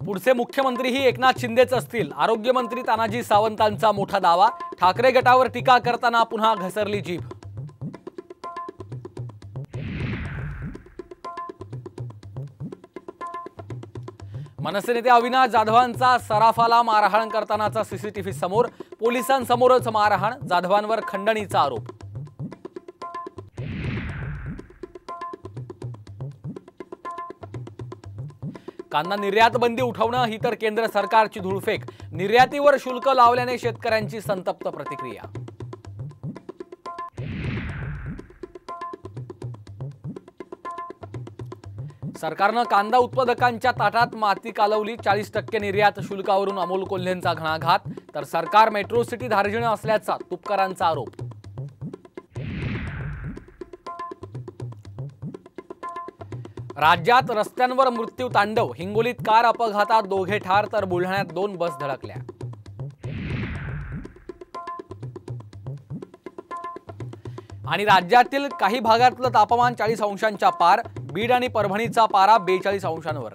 पुढचे मुख्यमंत्रीही एकनाथ शिंदेच असतील, आरोग्यमंत्री तानाजी सावंतांचा मोठा दावा। ठाकरे गटावर टीका करताना पुन्हा घसरली जीभ। मनसे नेते अविनाश जाधवांचा सराफाला मारहाण करतानाचा सीसीटीव्ही समोर, पोलिसांसमोरच मारहाण, जाधवांवर खंडणीचा आरोप। कांदा निर्यात बंदी उठवणं ही तर केंद्र सरकारची धुळफेक, निर्यातीवर शुल्क लावल्याने शेतकऱ्यांची संतप्त प्रतिक्रिया। सरकारनं कांदा उत्पादकांच्या ताटात माती कालवली, 40% निर्यात शुल्कावरून अमोल कोल्हेंचा घणाघात, तर सरकार मेट्रो सिटी धार्जिणे असल्याचा तुपकरांचा आरोप। राज्यात रस्त्यांवर मृत्यू तांडव, हिंगोलीत कार अपघातात दोघे ठार तर बुलढाण्यात 2 बस धडकल्या। आणि राज्यातील काही भागातलं तापमान 40 अंशांच्या पार, बीड आणि परभणीचा पारा 42 अंशांवर।